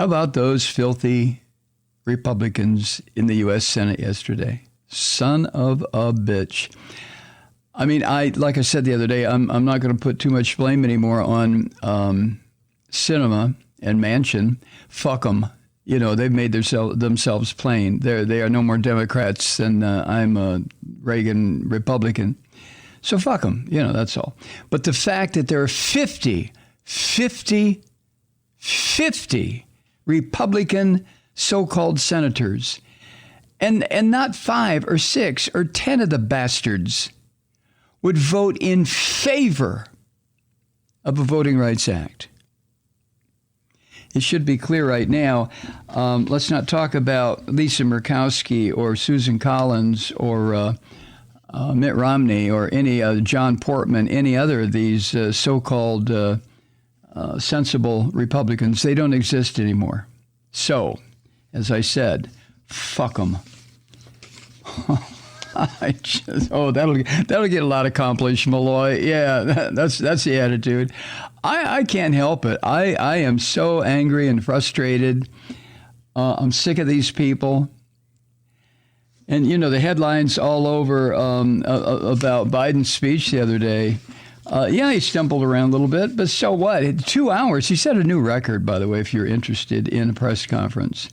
How about those filthy Republicans in the U.S. Senate yesterday? Son of a bitch. I mean, like I said the other day, I'm not going to put too much blame anymore on Sinema and Manchin. Fuck them. You know, they've made themselves plain. They are no more Democrats than I'm a Reagan Republican. So fuck them. You know, that's all. But the fact that there are 50 Republican so-called senators and not 5 or 6 or 10 of the bastards would vote in favor of a Voting Rights Act. It should be clear right now. Let's not talk about Lisa Murkowski or Susan Collins or Mitt Romney or any John Portman, any other of these so-called sensible Republicans. They don't exist anymore. So, as I said, fuck them. That'll get a lot accomplished, Malloy. Yeah, that's the attitude. I can't help it. I am so angry and frustrated. I'm sick of these people. And, you know, the headlines all over about Biden's speech the other day. Yeah, he stumbled around a little bit, but so what? 2 hours. He set a new record, by the way, if you're interested in a press conference.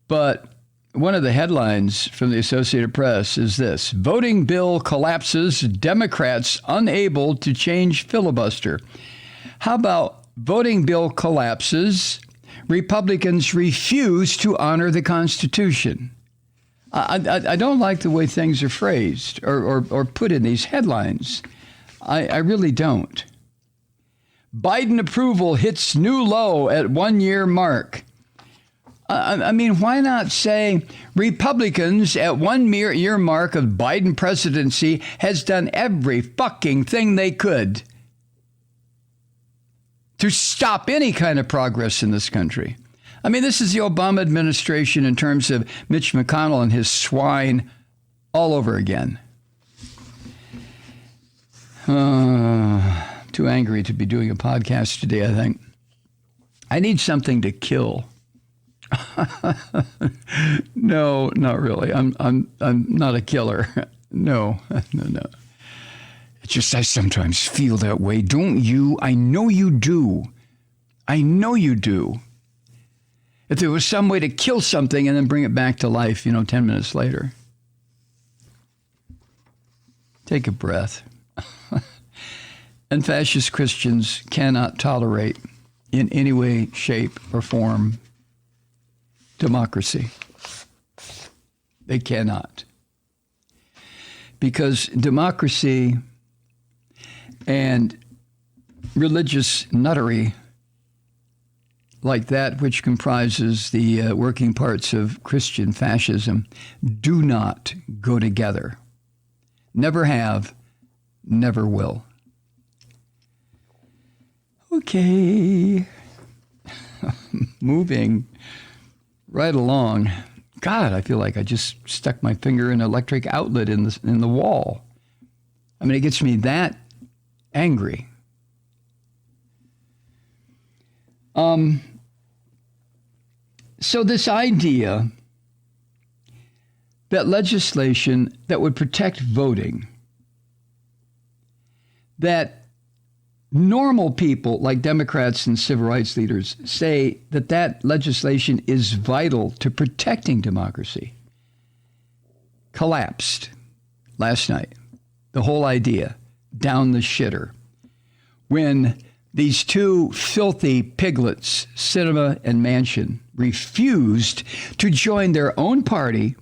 But one of the headlines from the Associated Press is this: voting bill collapses, Democrats unable to change filibuster. How about voting bill collapses, Republicans refuse to honor the Constitution? I don't like the way things are phrased or put in these headlines. I really don't. Biden approval hits new low at 1 year mark. I mean, why not say Republicans at 1 year mark of Biden presidency has done every fucking thing they could to stop any kind of progress in this country? I mean, this is the Obama administration in terms of Mitch McConnell and his swine all over again. Too angry to be doing a podcast today, I think. I need something to kill. No, not really. I'm not a killer. No. It's just I sometimes feel that way, don't you? I know you do. If there was some way to kill something and then bring it back to life, 10 minutes later. Take a breath. And fascist Christians cannot tolerate in any way, shape, or form democracy. They cannot. Because democracy and religious nuttery like that which comprises the working parts of Christian fascism do not go together. Never have, never will. Okay. Moving right along. God, I feel like I just stuck my finger in an electric outlet in the wall. I mean, it gets me that angry. So this idea that legislation that would protect voting, that normal people like Democrats and civil rights leaders say that legislation is vital to protecting democracy, collapsed last night. The whole idea down the shitter when these two filthy piglets, Sinema and Manchin, refused to join their own party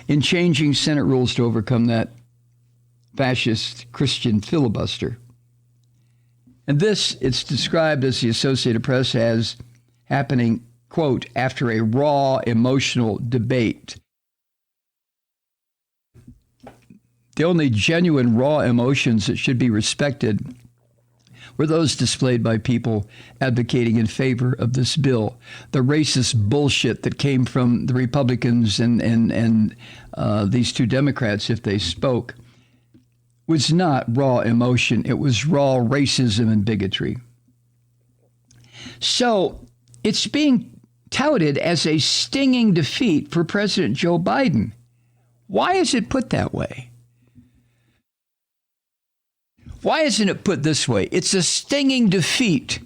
in changing Senate rules to overcome that fascist Christian filibuster. And this, it's described as the Associated Press as happening, quote, after a raw emotional debate. The only genuine raw emotions that should be respected were those displayed by people advocating in favor of this bill. The racist bullshit that came from the Republicans and these two Democrats, if they spoke, was not raw emotion. It was raw racism and bigotry. So it's being touted as a stinging defeat for President Joe Biden. Why is it put that way? Why isn't it put this way? It's a stinging defeat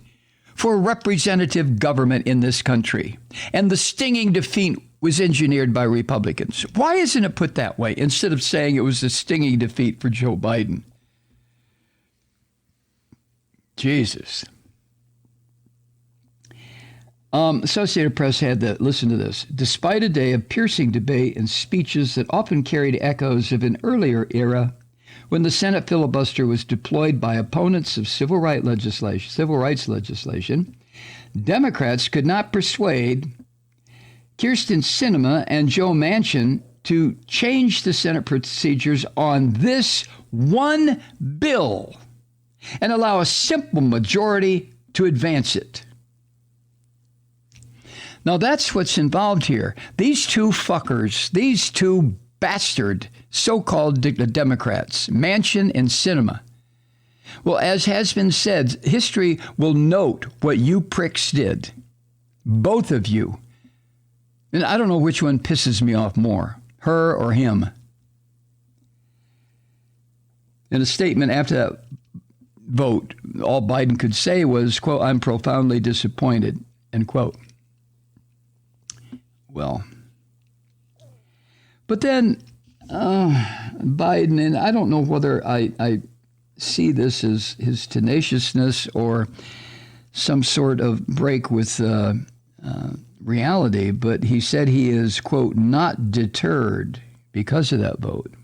for representative government in this country. And the stinging defeat was engineered by Republicans. Why isn't it put that way instead of saying it was a stinging defeat for Joe Biden? Jesus. Associated Press had that. Listen to this. Despite a day of piercing debate and speeches that often carried echoes of an earlier era, when the Senate filibuster was deployed by opponents of civil rights legislation, Democrats could not persuade Kyrsten Sinema and Joe Manchin to change the Senate procedures on this one bill and allow a simple majority to advance it. Now, that's what's involved here. These two fuckers, these two bastard so-called Democrats, Manchin and Sinema. Well, as has been said, history will note what you pricks did. Both of you. And I don't know which one pisses me off more, her or him. In a statement after that vote, all Biden could say was, quote, "I'm profoundly disappointed," end quote. Well, but then Biden, and I don't know whether I see this as his tenaciousness or some sort of break with reality, but he said he is, quote, "not deterred" because of that vote,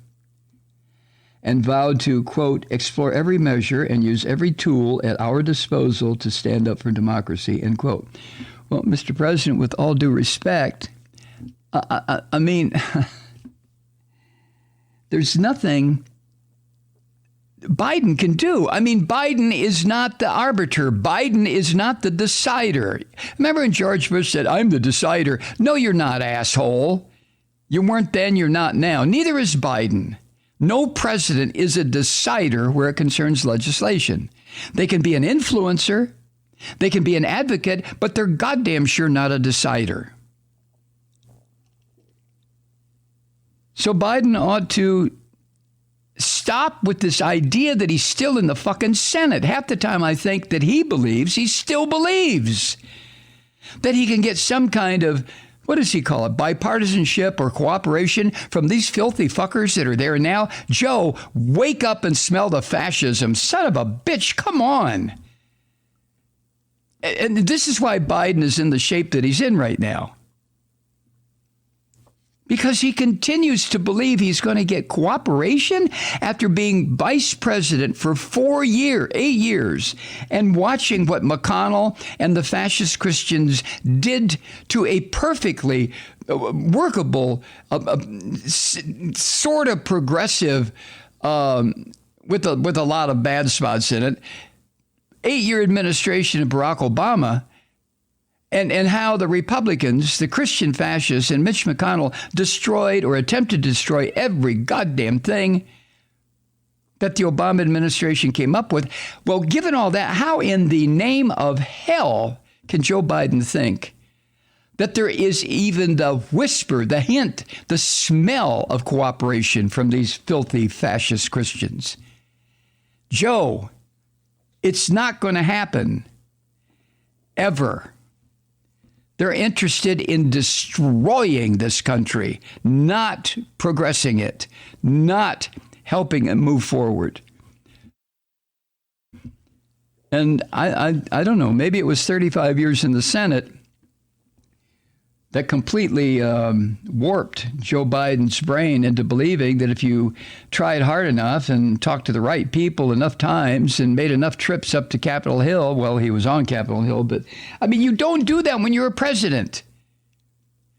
and vowed to, quote, "explore every measure and use every tool at our disposal to stand up for democracy," end quote. Well, Mr. President, with all due respect, I mean, there's nothing Biden can do. I mean, Biden is not the arbiter. Biden is not the decider. Remember when George Bush said, "I'm the decider"? No, you're not, asshole. You weren't then, you're not now. Neither is Biden. No president is a decider where it concerns legislation. They can be an influencer, they can be an advocate, but they're goddamn sure not a decider. So Biden ought to stop with this idea that he's still in the fucking Senate. Half the time I think that he still believes that he can get some kind of, what does he call it, bipartisanship or cooperation from these filthy fuckers that are there now. Joe, wake up and smell the fascism. Son of a bitch, come on. And this is why Biden is in the shape that he's in right now. Because he continues to believe he's going to get cooperation after being vice president for 8 years, and watching what McConnell and the fascist Christians did to a perfectly workable, sort of progressive, with a lot of bad spots in it, 8-year administration of Barack Obama. And how the Republicans, the Christian fascists, and Mitch McConnell destroyed or attempted to destroy every goddamn thing that the Obama administration came up with. Well, given all that, how in the name of hell can Joe Biden think that there is even the whisper, the hint, the smell of cooperation from these filthy fascist Christians? Joe, it's not going to happen. Ever. They're interested in destroying this country, not progressing it, not helping it move forward. And I don't know, maybe it was 35 years in the Senate that completely warped Joe Biden's brain into believing that if you tried hard enough and talked to the right people enough times and made enough trips up to Capitol Hill, well, he was on Capitol Hill, but I mean, you don't do that when you're a president.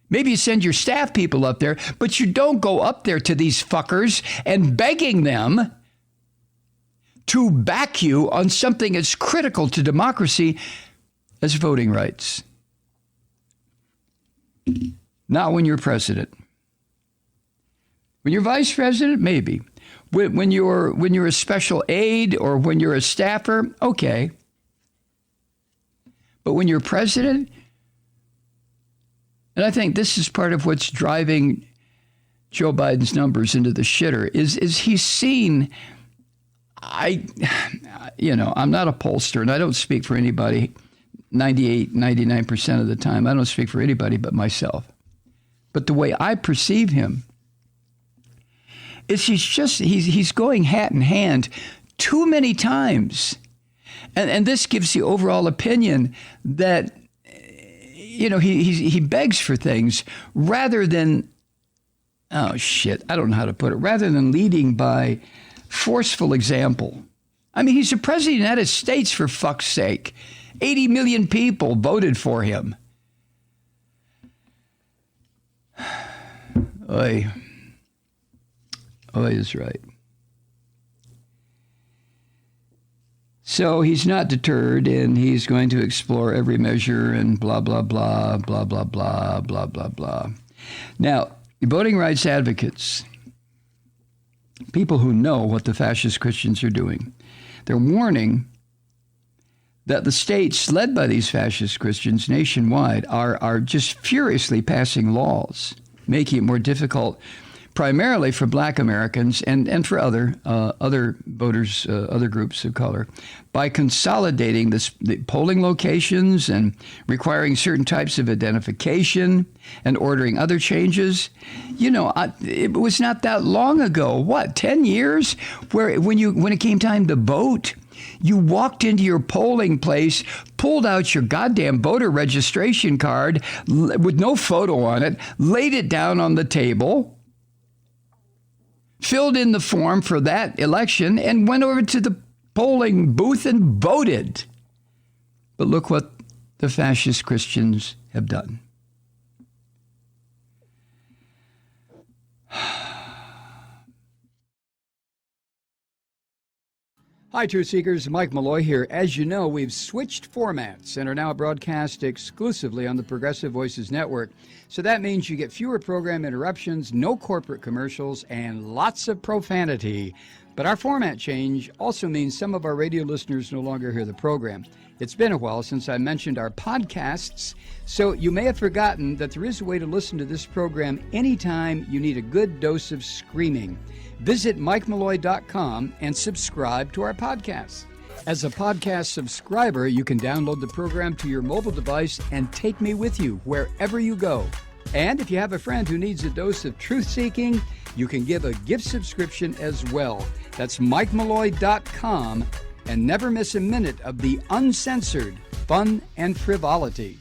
Maybe you send your staff people up there, but you don't go up there to these fuckers and begging them to back you on something as critical to democracy as voting rights. Not when you're president. When you're vice president, maybe. When you're a special aide or when you're a staffer, okay. But when you're president, And I think this is part of what's driving Joe Biden's numbers into the shitter is he's seen, I'm not a pollster and I don't speak for anybody 98, 99% of the time. I don't speak for anybody but myself. But the way I perceive him is he's going hat in hand too many times. And this gives the overall opinion that, he begs for things rather than, I don't know how to put it, rather than leading by forceful example. I mean, he's the president of the United States, for fuck's sake. 80 million people voted for him. Oy is right. So he's not deterred, and he's going to explore every measure and blah, blah, blah, blah, blah, blah, blah, blah, blah. Now, voting rights advocates, people who know what the fascist Christians are doing, they're warning that the states led by these fascist Christians nationwide are just furiously passing laws, making it more difficult primarily for Black Americans and for other voters, other groups of color, by consolidating the polling locations and requiring certain types of identification and ordering other changes. It was not that long ago, 10 years, where when it came time to vote, you walked into your polling place, pulled out your goddamn voter registration card with no photo on it, laid it down on the table, filled in the form for that election, and went over to the polling booth and voted. But look what the fascist Christians have done. Hi, Truth Seekers. Mike Malloy here. As you know, we've switched formats and are now broadcast exclusively on the Progressive Voices Network. So that means you get fewer program interruptions, no corporate commercials, and lots of profanity. But our format change also means some of our radio listeners no longer hear the program. It's been a while since I mentioned our podcasts, so you may have forgotten that there is a way to listen to this program anytime you need a good dose of screaming. Visit MikeMalloy.com and subscribe to our podcast. As a podcast subscriber, you can download the program to your mobile device and take me with you wherever you go. And if you have a friend who needs a dose of truth-seeking, you can give a gift subscription as well. That's MikeMalloy.com, and never miss a minute of the uncensored fun and frivolity.